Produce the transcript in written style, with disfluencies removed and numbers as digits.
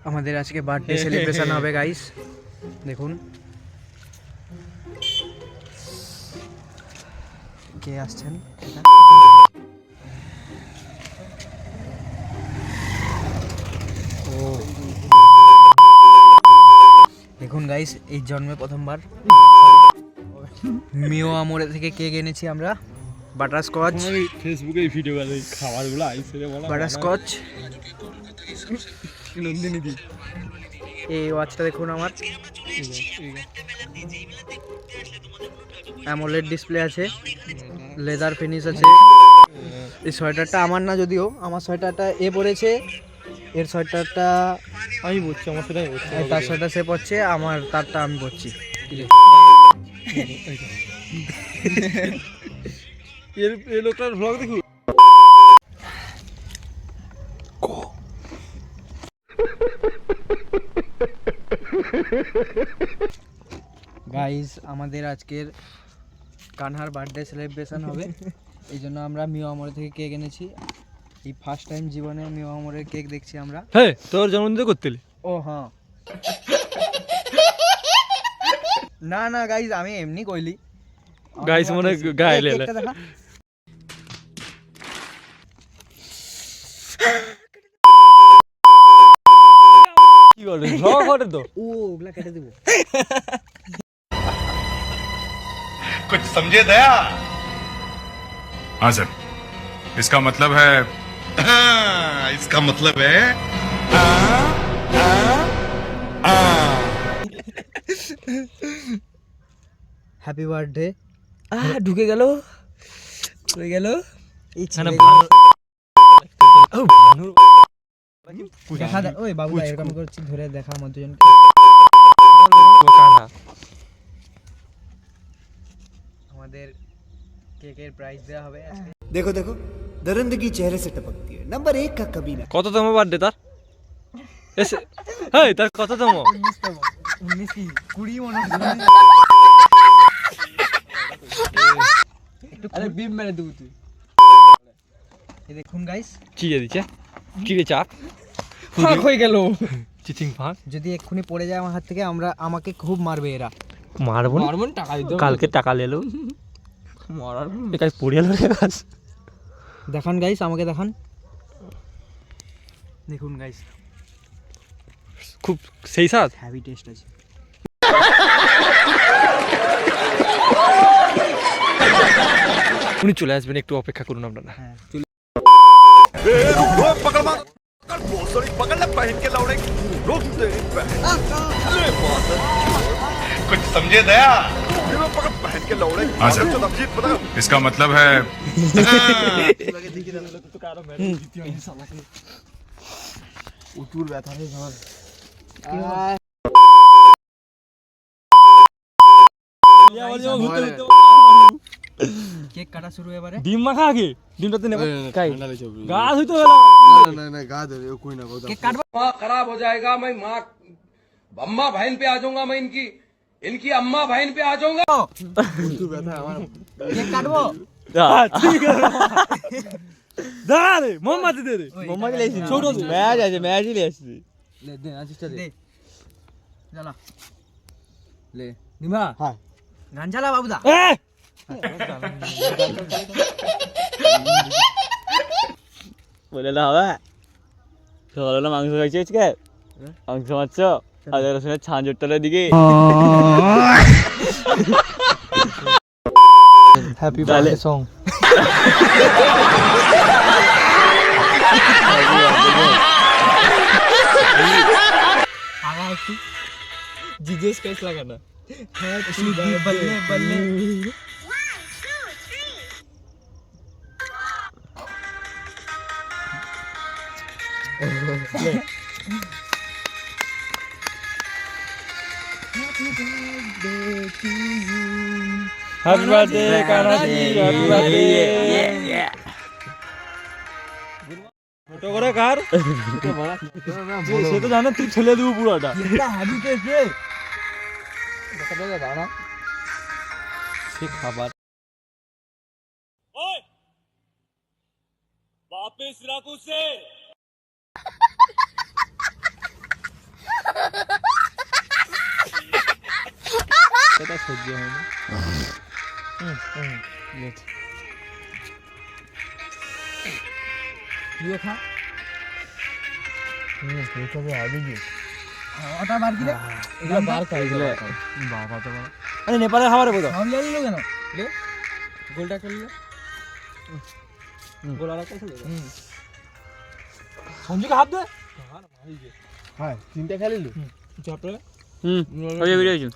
আমাদের আজকে birthday celebration হবে গাইস, দেখুন কে আসছেন। ও দেখুন গাইস, এই জন্মে প্রথমবার মিও আমরে থেকে কেক এনেছি আমরা, বাটারস্কচ। ফেসবুকে এই ভিডিও গুলো খাবারগুলো আইছে রে বলা বাটারস্কচ নন্দিনী দি এই ওয়াচটা দেখুন আমার, অ্যামোলেড ডিসপ্লে আছে, লেদার ফিনিশ আছে। এই সোয়েটারটা আমার না, যদিও আমার সোয়েটারটা এ পরেছে, এর সোয়েটারটা আমি বলছি আমার সেটাই বলছি তার সোয়েটার সে পরছে, আমার তারটা আমি পরছি। এই লোকটার ভ্লগ দেখু। গাইস আমাদের আজকের কানহার বার্থডে সেলিব্রেশন হবে, এই জন্য আমরা মিও আমরে থেকে কেক এনেছি। এই ফার্স্ট টাইম জীবনে মিও আমরের কেক দেখছি আমরা। হ্যাঁ তোর জন্মদিন করতেলি? ও হ্যাঁ, না না গাইস আমি এমনি কইলি। গাইস মনে গাইলে কেকটা দেখা। কি করে ভ্লগ করে তো ও ওগুলা কেটে দেব। कुछ समझे दया? हाँ सर, इसका मतलब है इसका मतलब है হ্যাপি বার্থডে। ঢুকে গেল হয়ে গেল এই মানে দেখা ওই বাবু এরকম করছি, ধরে দেখা আমার দুজনকে। আমাদের কেকের প্রাইস দেওয়া হবে আজকে। देखो देखो दरिंदगी चेहरे से टपकती है। नंबर 1 का कमीना। কততম বার্থডে তার? এসে হেই তার কততম? 19 কি 20 মনে হয়। আরে বিম মেরে দেব তুই। এই দেখুন গাইস, কি দিয়ে দিচ্ছে? কি রে চাপ? ফাঁক হয়ে গেল। চিচিং ফাঁক। যদি এক্ষুনি পড়ে যায় আমার হাত থেকে, আমাকে খুব মারবে এরা। মারবো না, মারবো না, টাকা দিতে হবে। কালকে টাকা লেলো মারার একাই পড়িয়ে লো রে গাছ। দেখান গাইস, আমাকে দেখান। দেখুন গাইস, খুব সেই স্বাদ। হেভি টেস্ট আছে। উনি চলে আসবেন, একটু অপেক্ষা করুন আপনারা। হ্যাঁ पकड़ ले पहन के लौड़े रोक दे कुछ समझे दया? पकड़ पहन के लौड़े। हाँ सर, इसका मतलब है उतुर ব্যথা রে ধর। কেক কাটা শুরু এবারে। ডিম মাখা আগে, ডিমটা তো নেব কাই গা হইতো না না না গা ধরে कोई ना কেক কাটবো। खराब हो जाएगा। मैं माँ अम्मा बहन पे आ जाऊंगा। मैं इनकी इनकी अम्मा बहन पे आ जाऊंगा। उतुर ব্যথা আমার। কেক কাটবো। ঠিক আছে দা রে মোমবাতি দে রে। মোমবাতি লেছি ছোট ম্যাচ আছে, ম্যাচই লেছি। লে দে আজিসটা দে। জ্বালা লে নিমা। হ্যাঁ গান জ্বালা বাবুদা। এ বলে না হবে সকালবেলা মাংস খাইছি আজকে, মাংস মাছ আদা রসুনের ছাঁচ জোরটার দিকে। Happy birthday song. আগা একটু জিজেস কেস লাগানা। বল্লে বল্লে। হ্যাপি বার্থডে কানাজি, হ্যাপি বার্থডে। ছোট করে কার সে তো জানে তুই ছেলে দেবো পুরোটা। এটা হেভি টেস্ট রে। দেখা দেখা দাঁড়া। সে খাবার वापस रख उसे। সহ্য হয়নি। তুইও খা। ওটা বার কি রে? এগুলো বার খাই দিলে। আরে নেপালের খাবার বোধ সব লিয়ে নিলো কেন? লে গোলটা খেললে। গোল আর একটা খেললে। সঞ্জুকে হাত দে। হ্যাঁ, তিনটা খেলিলি। চাপড়ে। হুম, ওই ভিডিও